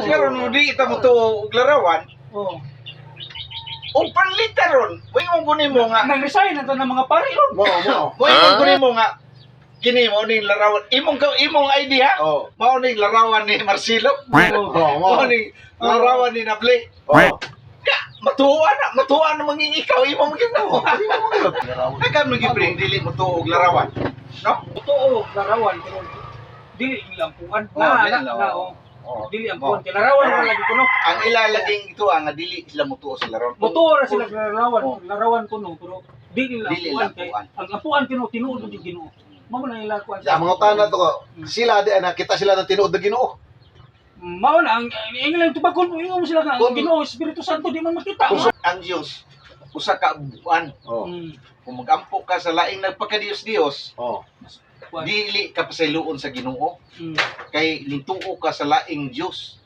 karon mo di ita mo to og larawan. Oh. O panlitaron, way mo kunin mo nga. Nag-resign na to ng mga pare ron. Way mo kunin mo nga. Kini mo ning larawan. Imong idea. Oh. Mao ning larawan ni Marcelo. Mao ning larawan ni Nable. Matuan na manging ikaw imong ginawa. Nagam nang gibre dili mo to og larawan. No? Totoo, larawan pero dili lampuan. Dili ang puan. Larawan na lagi kuno. Ang ilalaging ito nga dili sila mutuo sa larawan. Motor na sila larawan kuno pero dili lampuan kay lampuan. ang apuan kuno tinuod yung Ginoo. Mao na ila kuan. Sa mga tanan to sila di nakita sila ng tinuod na Ginoo. Mao na ang inglan tubakon mo sila nga ang Ginoo Espiritu Santo di man makita. Ang Dios usa ka buwan. Kung magampo ka sa laing nagpakadiyos-Dios, dili ka pasayloon sa Ginoo. Kay lintuo ka sa laing Dios.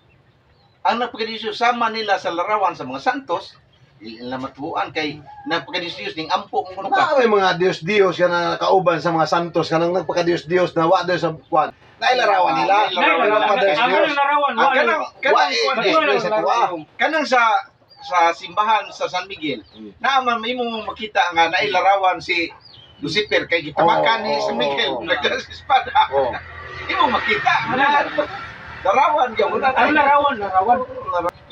Ang nagpakadiyos sama nila sa larawan sa mga santos, dili nila matubuan kay nagpakadiyos ning ampo mo kuno ka. May mga Dios-Dios ka na kauban sa mga santos kanang nagpaka-Dios-Dios na wa Dios sa kwan. Nailarawan nila. Kanang sa simbahan sa San Miguel, naman may mong makita nga nailarawan si Lucifer kay gitabakan ni San Miguel nagdala sa espada. Imo makita larawan gyud Ang larawan.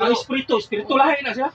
Ang espiritu lahi na siya.